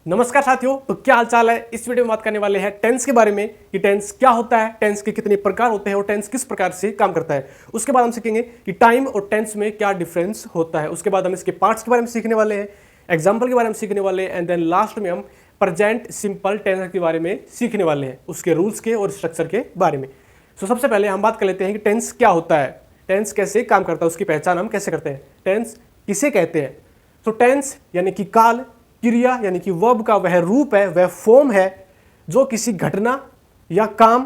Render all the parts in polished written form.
नमस्कार साथियों, तो क्या हाल चाल है। इस वीडियो में बात करने वाले हैं टेंस के बारे में कि टेंस क्या होता है, टेंस के कितने प्रकार होते हैं और टेंस किस प्रकार से काम करता है। उसके बाद हम सीखेंगे कि टाइम और टेंस में क्या डिफरेंस होता है। उसके बाद हम इसके पार्ट्स के बारे में सीखने वाले हैं, एग्जाम्पल के बारे में सीखने वाले हैं एंड देन लास्ट में हम प्रेजेंट सिंपल टेंस के बारे में सीखने वाले हैं, उसके रूल्स के और स्ट्रक्चर के बारे में। तो सबसे पहले हम बात कर लेते हैं कि टेंस क्या होता है, टेंस कैसे काम करता है, उसकी पहचान हम कैसे करते हैं, टेंस किसे कहते हैं। तो टेंस यानी कि काल, क्रिया यानी कि वर्ब का वह रूप है, वह फॉर्म है जो किसी घटना या काम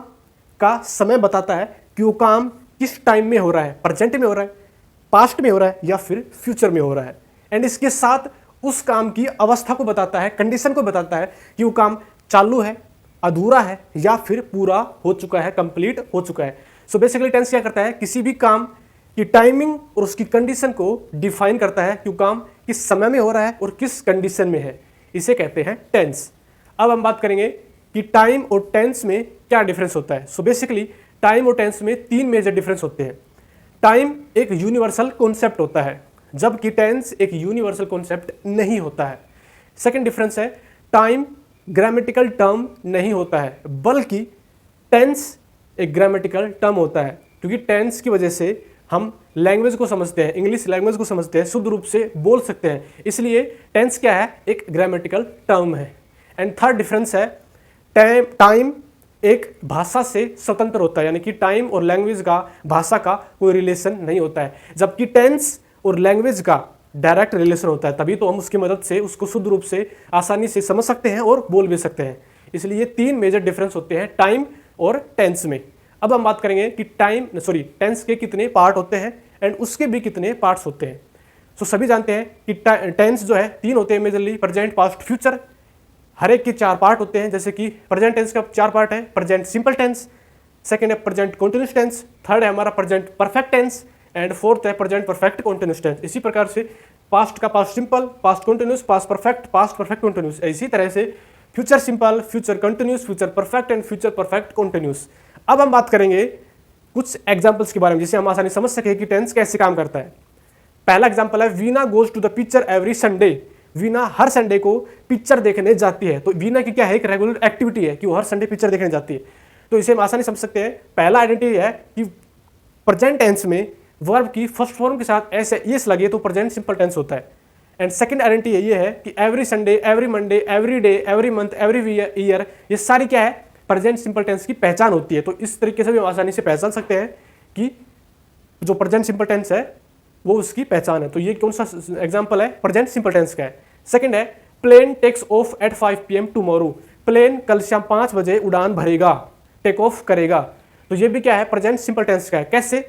का समय बताता है कि वो काम किस टाइम में हो रहा है, प्रेजेंट में हो रहा है, पास्ट में हो रहा है या फिर फ्यूचर में हो रहा है। एंड इसके साथ उस काम की अवस्था को बताता है, कंडीशन को बताता है कि वो काम चालू है, अधूरा है या फिर पूरा हो चुका है, कंप्लीट हो चुका है। सो बेसिकली टेंस क्या करता है, किसी भी काम की टाइमिंग और उसकी कंडीशन को डिफाइन करता है कि वो काम किस समय में हो रहा है और किस कंडीशन में है, इसे कहते हैं टेंस। अब हम बात करेंगे कि टाइम और टेंस में क्या डिफरेंस होता है। सो बेसिकली टाइम और टेंस में तीन मेजर डिफरेंस होते हैं। टाइम एक यूनिवर्सल कॉन्सेप्ट होता है, जबकि टेंस एक यूनिवर्सल कॉन्सेप्ट नहीं होता है। सेकंड डिफरेंस है, टाइम ग्रामेटिकल टर्म नहीं होता है, बल्कि टेंस एक ग्रामेटिकल टर्म होता है, क्योंकि टेंस की वजह से हम लैंग्वेज को समझते हैं, इंग्लिश लैंग्वेज को समझते हैं, शुद्ध रूप से बोल सकते हैं, इसलिए टेंस क्या है, एक ग्रामेटिकल टर्म है। एंड थर्ड डिफरेंस है, टाइम एक भाषा से स्वतंत्र होता है, यानी कि टाइम और लैंग्वेज का, भाषा का कोई रिलेशन नहीं होता है, जबकि टेंस और लैंग्वेज का डायरेक्ट रिलेशन होता है। तभी तो हम उसकी मदद से उसको शुद्ध रूप से आसानी से समझ सकते हैं और बोल भी सकते हैं। इसलिए ये तीन मेजर डिफरेंस होते हैं टाइम और टेंस में। अब हम बात करेंगे कि टेंस के कितने पार्ट होते हैं एंड उसके भी कितने पार्ट्स होते हैं। सो सभी जानते हैं कि टेंस जो है तीन होते हैं मेजरली, प्रेजेंट, पास्ट, फ्यूचर। हर एक के चार पार्ट होते हैं, जैसे कि प्रेजेंट टेंस का चार पार्ट है, प्रेजेंट सिंपल टेंस, सेकंड है प्रेजेंट कॉन्टिन्यूस टेंस, थर्ड है हमारा present perfect tense and fourth है प्रेजेंट परफेक्ट कॉन्टिन्यूस टेंस। इसी प्रकार से पास्ट का past simple, past continuous, past perfect continuous. इसी तरह से future simple, future continuous, future perfect and future perfect continuous. अब हम बात करेंगे कुछ एग्जांपल्स के बारे में, जिससे हम आसानी समझ सके कि टेंस कैसे काम करता है। पहला एग्जांपल है, Veena goes to the picture every Sunday. Veena हर संडे को पिक्चर देखने जाती है। तो वीना की क्या है, एक रेगुलर एक्टिविटी है कि वो हर संडे पिक्चर देखने जाती है। तो इसे हम आसानी समझ सकते हैं। पहला आइडेंटिटी है कि प्रेजेंट टेंस में वर्ब की फर्स्ट फॉर्म के साथ ऐसे यस लगे तो प्रेजेंट सिंपल टेंस होता है। एंड सेकंड आइडेंटिटी ये है कि every Sunday, every Monday, every day, every month, every year, ये सारी क्या है, प्रेजेंट सिंपल टेंस की पहचान होती है। तो इस तरीके से भी हम आसानी से पहचान सकते हैं कि जो प्रेजेंट सिंपल टेंस है वो उसकी पहचान है। तो ये कौन सा एग्जांपल है, प्रेजेंट सिंपल टेंस का है। सेकंड है, plane takes off at 5 PM tomorrow. Plane कल शाम 5 बजे उड़ान भरेगा, टेक ऑफ करेगा। तो ये भी क्या है, प्रेजेंट सिंपल टेंस का है। कैसे,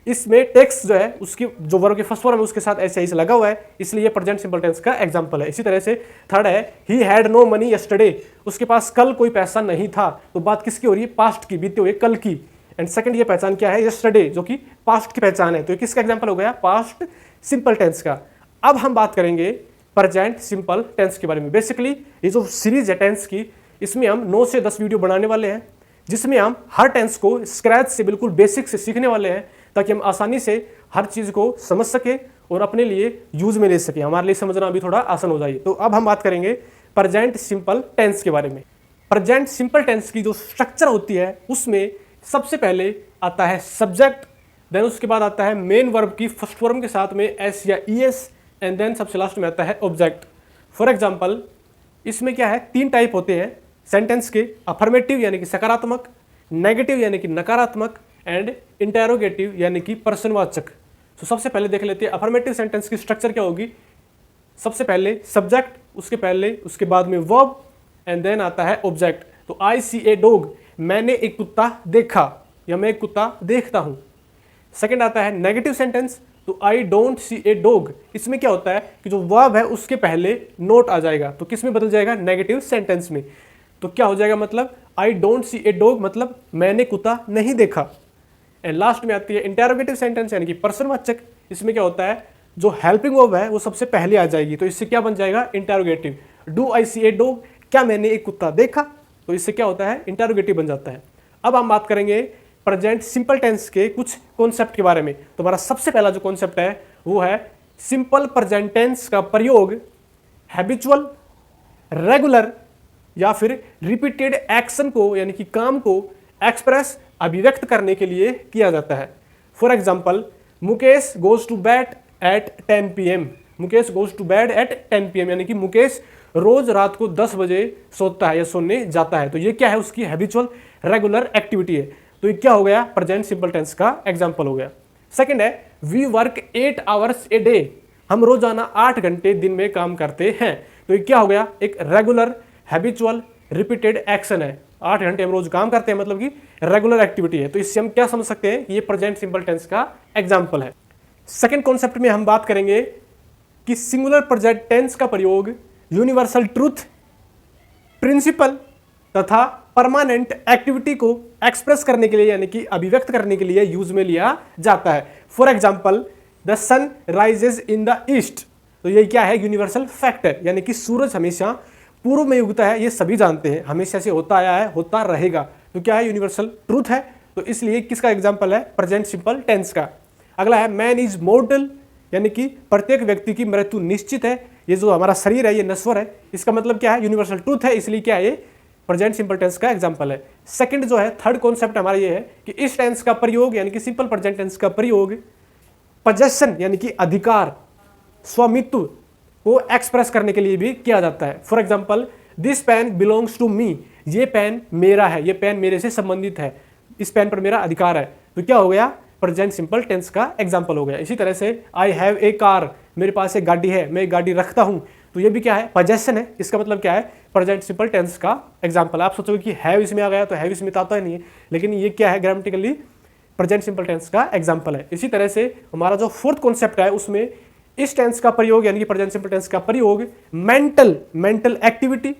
इसमें टेक्स जो है उसकी जो वर्ब के फर्स्ट फॉर्म है उसके साथ ऐसे लगा हुआ है, इसलिए ये प्रेजेंट सिंपल टेंस का एग्जांपल है। इसी तरह से थर्ड है, he had no money yesterday. उसके पास कल कोई पैसा नहीं था। तो बात किसकी हो रही है, पास्ट की, बीते हुए कल की। एंड सेकंड ये पहचान क्या है, यस्टरडे, जो कि पास्ट की पहचान है। तो ये किसका एग्जांपल हो गया, पास्ट सिंपल टेंस का। अब हम बात करेंगे प्रेजेंट सिंपल टेंस के बारे में। बेसिकली ये जो सीरीज है टेंस की, इसमें हम 9 से 10 वीडियो बनाने वाले हैं, जिसमें हम हर टेंस को स्क्रैच से, बिल्कुल बेसिक से सीखने वाले हैं, ताकि हम आसानी से हर चीज़ को समझ सके और अपने लिए यूज में ले सके, हमारे लिए समझना भी थोड़ा आसान हो जाए। तो अब हम बात करेंगे प्रेजेंट सिंपल टेंस के बारे में। प्रेजेंट सिंपल टेंस की जो स्ट्रक्चर होती है उसमें सबसे पहले आता है सब्जेक्ट, देन उसके बाद आता है मेन वर्ब की फर्स्ट फॉर्म के साथ में एस या ईएस, एंड देन सबसे लास्ट में आता है ऑब्जेक्ट। फॉर एग्जाम्पल, इसमें क्या है, तीन टाइप होते हैं सेंटेंस के, अफर्मेटिव यानी कि सकारात्मक, नेगेटिव यानी कि नकारात्मक, एंड इंटेरोगेटिव यानी कि प्रश्नवाचक। तो सबसे पहले देख लेते हैं अफर्मेटिव सेंटेंस की स्ट्रक्चर क्या होगी। सबसे पहले सब्जेक्ट, उसके बाद में वर्ब, एंड देन आता है ऑब्जेक्ट। तो आई सी ए डॉग, मैंने एक कुत्ता देखा या मैं एक कुत्ता देखता हूं। सेकंड आता है नेगेटिव सेंटेंस, तो I don't see a dog. इसमें क्या होता है कि जो वर्ब है उसके पहले नोट आ जाएगा, तो किस में बदल जाएगा, नेगेटिव सेंटेंस में। तो क्या हो जाएगा, मतलब I don't see a dog, मतलब मैंने कुत्ता नहीं देखा। एंड लास्ट में आती है इंटेरोगेटिव सेंटेंस यानी कि प्रश्नवाचक। इसमें क्या होता है, जो हेल्पिंग वर्ब है वो सबसे पहले आ जाएगी, तो इससे क्या बन जाएगा, interrogative. Do I see a dog, क्या मैंने एक कुत्ता देखा, तो इससे क्या होता है, इंटेरोगेटिव बन जाता है। अब हम बात करेंगे प्रेजेंट सिंपल टेंस के कुछ कॉन्सेप्ट के बारे में। तो हमारा सबसे पहला जो कॉन्सेप्ट है वो है सिंपल प्रेजेंट टेंस का प्रयोग हैबिचुअल, रेगुलर या फिर रिपीटेड एक्शन को यानी कि काम को एक्सप्रेस अभिव्यक्त करने के लिए किया जाता है। For example, Mukesh goes to bed at 10 PM। Mukesh goes to bed at 10 PM यानी कि मुकेश रोज रात को 10 बजे सोता है या सोने जाता है। तो ये क्या है, उसकी हैबिचुअल रेगुलर एक्टिविटी है। तो ये क्या हो गया, प्रेजेंट सिंपल टेंस का एग्जाम्पल हो गया। सेकंड है, we work 8 hours a day. हम रोजाना 8 घंटे दिन में काम करते हैं। तो ये क्या हो गया, एक रेगुलर हैबिचुअल रिपीटेड एक्शन है। 8 घंटे हम रोज काम करते हैं, मतलब कि रेगुलर एक्टिविटी है। तो इससे हम क्या समझ सकते हैं, ये प्रेजेंट सिंपल टेंस का एग्जाम्पल है। सेकंड कॉन्सेप्ट में हम बात करेंगे कि सिंगुलर प्रेजेंट टेंस का प्रयोग यूनिवर्सल ट्रूथ, प्रिंसिपल तथा परमानेंट एक्टिविटी को एक्सप्रेस करने के लिए यानी कि अभिव्यक्त करने के लिए यूज में लिया जाता है। For example, the sun rises in the east. तो ये क्या है, यूनिवर्सल फैक्ट है, यानी कि सूरज हमेशा पूर्व में उगता है, ये सभी जानते हैं, हमेशा से होता आया है, होता रहेगा। तो क्या है, यूनिवर्सल ट्रूथ है। तो इसलिए किसका एग्जाम्पल है, प्रेजेंट सिंपल टेंस का। अगला है, मैन इज मोर्टल, यानी कि प्रत्येक व्यक्ति की मृत्यु निश्चित है। ये जो हमारा शरीर है ये नश्वर है। इसका मतलब क्या है, यूनिवर्सल ट्रूथ है, इसलिए क्या है, ये प्रेजेंट सिंपल टेंस का एग्जांपल है। सेकंड जो है, थर्ड कॉन्सेप्ट हमारा ये है कि इस टेंस का प्रयोग यानी कि सिंपल प्रेजेंट टेंस का प्रयोग पोजेशन यानी कि अधिकार, स्वामित्व को एक्सप्रेस करने के लिए भी किया जाता है। For example, this pen belongs to me. ये पेन मेरा है, ये पेन मेरे से संबंधित है, इस पेन पर मेरा अधिकार है। तो क्या हो गया, प्रेजेंट सिंपल टेंस का एग्जांपल हो गया। इसी तरह से आई हैव ए कार, मेरे पास एक गाड़ी है, मैं एक गाड़ी रखता हूं। तो ये भी क्या है, पोजेशन है। इसका मतलब क्या है, प्रेजेंट सिंपल टेंस का एग्जांपल। आप सोचोगे कि हैव इसमें आ गया, तो हैव इसमें तो आता ही नहीं है, लेकिन ये क्या है, ग्रामेटिकली प्रेजेंट सिंपल टेंस का एग्जांपल है। इसी तरह से हमारा जो फोर्थ कॉन्सेप्ट है उसमें इस टेंस का प्रयोग यानी कि प्रेजेंट सिंपल टेंस का प्रयोग मेंटल एक्टिविटी,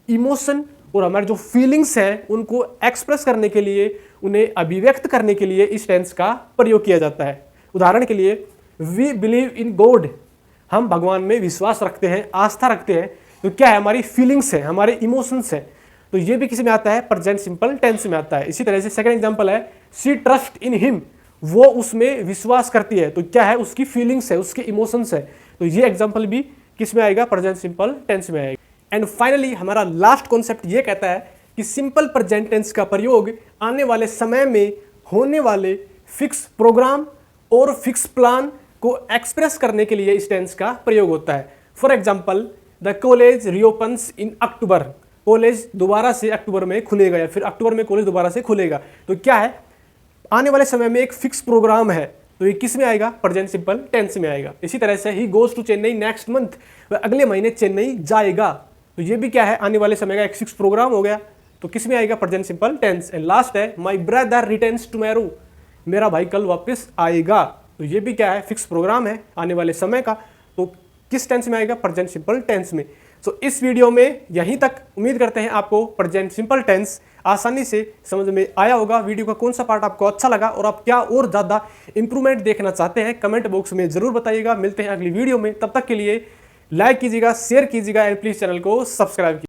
इमोशन और हमारे जो फीलिंग्स हैं उनको एक्सप्रेस करने के लिए, उन्हें अभिव्यक्त करने के लिए इस टेंस का प्रयोग किया जाता है। उदाहरण के लिए, वी बिलीव इन गॉड, हम भगवान में विश्वास रखते हैं, आस्था रखते हैं। तो क्या है, हमारी फीलिंग्स है, हमारे इमोशंस है। तो ये भी किस में आता है, प्रेजेंट सिंपल टेंस में आता है। इसी तरह से सेकंड एग्जांपल है, शी ट्रस्ट इन हिम, वो उसमें विश्वास करती है। तो क्या है, उसकी फीलिंग्स है, उसके इमोशंस है। तो ये एग्जांपल भी किस में आएगा, प्रेजेंट सिंपल टेंस में आएगा। एंड फाइनली हमारा लास्ट कॉन्सेप्ट ये कहता है कि सिंपल प्रेजेंट टेंस का प्रयोग आने वाले समय में होने वाले फिक्स प्रोग्राम और फिक्स प्लान को एक्सप्रेस करने के लिए इस टेंस का प्रयोग होता है। For example, the college reopens in October, college दोबारा से अक्टूबर में खुलेगा या फिर अक्टूबर में कॉलेज दोबारा से खुलेगा। तो क्या है, आने वाले समय में एक फिक्स प्रोग्राम है। तो ये किस में आएगा, प्रेजेंट सिंपल टेंस में आएगा। इसी तरह से he goes to Chennai next month, वह अगले महीने चेन्नई जाएगा। तो ये भी क्या है, आने वाले समय का एक फिक्स प्रोग्राम हो गया। तो किस में आएगा, present simple tense. And last है, माई ब्रदर रिटर्न्स टुमारो, मेरा भाई कल वापस आएगा। तो ये भी क्या है, फिक्स प्रोग्राम है आने वाले समय का। तो किस टेंस में आएगा, प्रेजेंट सिंपल टेंस में। तो इस वीडियो में यहीं तक। उम्मीद करते हैं आपको प्रेजेंट सिंपल टेंस आसानी से समझ में आया होगा। वीडियो का कौन सा पार्ट आपको अच्छा लगा और आप क्या और ज़्यादा इंप्रूवमेंट देखना चाहते हैं, कमेंट बॉक्स में जरूर बताइएगा। मिलते हैं अगली वीडियो में, तब तक के लिए लाइक कीजिएगा, शेयर कीजिएगा एंड प्लीज़ चैनल को सब्सक्राइब कीजिएगा।